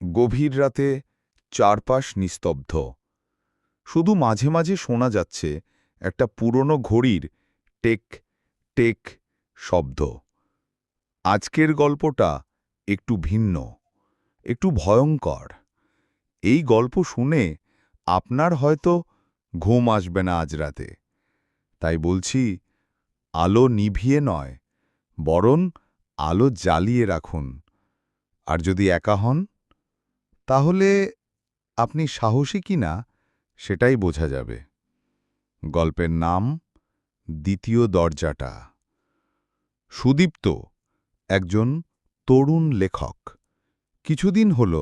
গভীর রাতে চারপাশ নিস্তব্ধ। শুধু মাঝে মাঝে শোনা যাচ্ছে একটা পুরনো ঘড়ির টেক টেক শব্দ। আজকের গল্পটা একটু ভিন্ন, একটু ভয়ঙ্কর। এই গল্প শুনে আপনার হয়তো ঘুম আসবে না আজ রাতে। তাই বলছি, আলো নিভিয়ে নয়, বরং আলো জ্বালিয়ে রাখুন। আর যদি একা হন, তাহলে আপনি সাহসী কিনা সেটাই বোঝা যাবে। গল্পের নাম দ্বিতীয় দরজাটা। সুদীপ্ত একজন তরুণ লেখক। কিছুদিন হল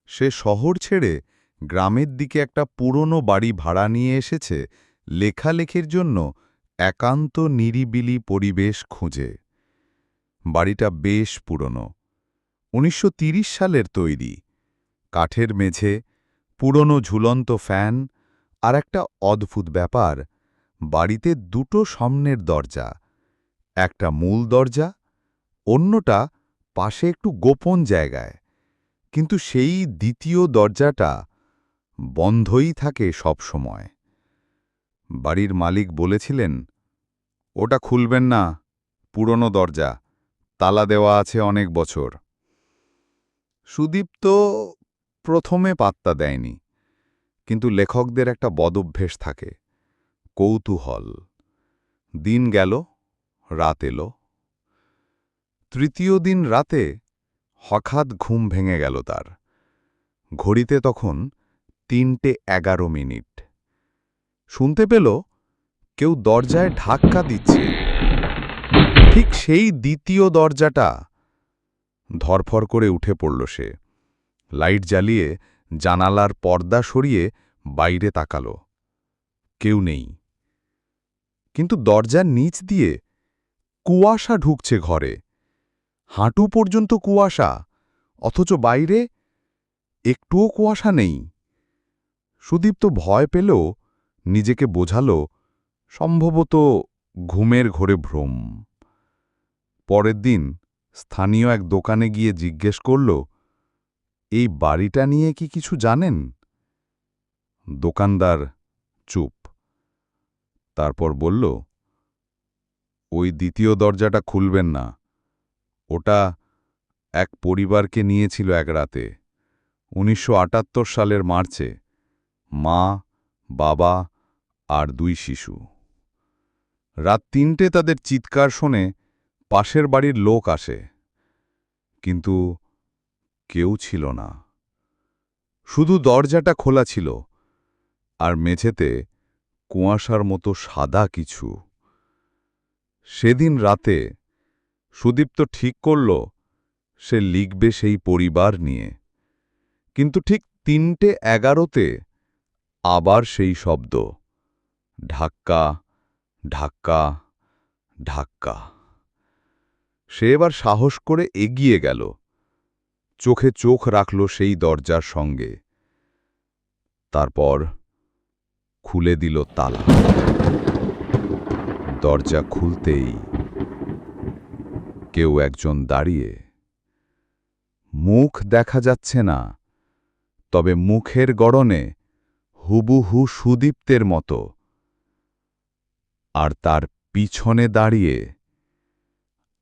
সে শহর ছেড়ে গ্রামের দিকে একটা পুরনো বাড়ি ভাড়া নিয়ে এসেছে লেখালেখির জন্য একান্ত নিরিবিলি পরিবেশ খুঁজে। বাড়িটা বেশ পুরনো, ১৯৩০ সালের তৈরি। কাঠের মেঝে, পুরনো ঝুলন্ত ফ্যান, আর একটা অদ্ভুত ব্যাপার, বাড়িতে দুটো সামনের দরজা। একটা মূল দরজা, অন্যটা পাশে একটু গোপন জায়গায়। কিন্তু সেই দ্বিতীয় দরজাটা বন্ধই থাকে সব সময়। বাড়ির মালিক বলেছিলেন, ওটা খুলবেন না, পুরনো দরজা, তালা দেওয়া আছে অনেক বছর। সুদীপ্ত প্রথমে পাত্তা দেয়নি, কিন্তু লেখকদের একটা বদভ্যেস থাকে, কৌতূহল। দিন গেল, রাত এলো। তৃতীয় দিন রাতে হঠাৎ ঘুম ভেঙে গেল তার। ঘড়িতে তখন ৩:১১। শুনতে পেল কেউ দরজায় ধাক্কা দিচ্ছে। ঠিক সেই দ্বিতীয় দরজাটা। ধরফর করে উঠে পড়ল সে। লাইট জ্বালিয়ে জানালার পর্দা সরিয়ে বাইরে তাকাল। কেউ নেই। কিন্তু দরজার নিচ দিয়ে কুয়াশা ঢুকছে ঘরে। হাঁটু পর্যন্ত কুয়াশা, অথচ বাইরে একটুও কুয়াশা নেই। সুদীপ্ত ভয় পেলেও নিজেকে বোঝাল, সম্ভবত ঘুমের ঘোরে ভ্রম। পরের দিন স্থানীয় এক দোকানে গিয়ে জিজ্ঞেস করল, এই বাড়িটা নিয়ে কি কিছু জানেন? দোকানদার চুপ। তারপর বলল, ওই দ্বিতীয় দরজাটা খুলবেন না। ওটা এক পরিবারকে নিয়েছিল এক রাতে, ১৯৭৮ সালের মার্চে। মা, বাবা আর ২ শিশু। রাত ৩টে তাদের চিৎকার শুনে পাশের বাড়ির লোক আসে, কিন্তু কেউ ছিল না। শুধু দরজাটা খোলা ছিল, আর মেঝেতে কুয়াশার মতো সাদা কিছু। সেদিন রাতে সুদীপ্ত ঠিক করল সে লিখবে সেই পরিবার নিয়ে। কিন্তু ঠিক ৩:১১ আবার সেই শব্দ, ধাক্কা ধাক্কা ধাক্কা। সে এবার সাহস করে এগিয়ে গেল, চোখে চোখ রাখল সেই দরজার সঙ্গে। তারপর খুলে দিল তালা। দরজা খুলতেই কেউ একজন দাঁড়িয়ে। মুখ দেখা যাচ্ছে না, তবে মুখের গড়নে হুবহু সুদীপ্তের মতো। আর তার পিছনে দাঁড়িয়ে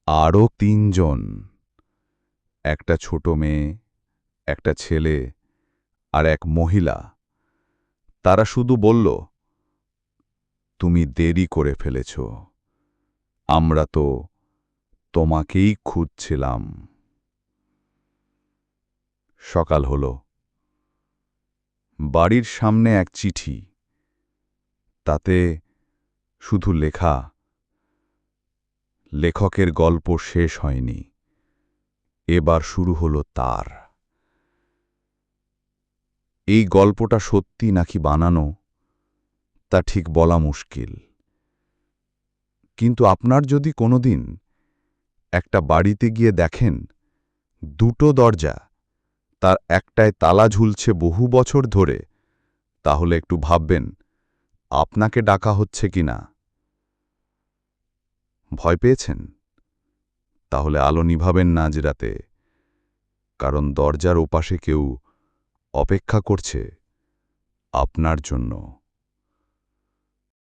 আরও ৩ জন, একটা ছোট মেয়ে, একটা ছেলে আর এক মহিলা। তারা শুধু বলল, তুমি দেরি করে ফেলেছ, আমরা তো তোমাকেই খুঁজছিলাম। সকাল হল। বাড়ির সামনে এক চিঠি, তাতে শুধু লেখা, লেখকের গল্প শেষ হয়নি, এবার শুরু হলো তার। এই গল্পটা সত্যি নাকি বানানো, তা ঠিক বলা মুশকিল। কিন্তু আপনার যদি কোনোদিন একটা বাড়িতে গিয়ে দেখেন দুটো দরজা, তার একটায় তালা ঝুলছে বহু বছর ধরে, তাহলে একটু ভাববেন আপনাকে ডাকা হচ্ছে কিনা। ভয় পেয়েছেন? তাহলে আলো নিভাবেন না আজ রাতে, কারণ দরজার ওপাশে কেউ অপেক্ষা করছে আপনার জন্য।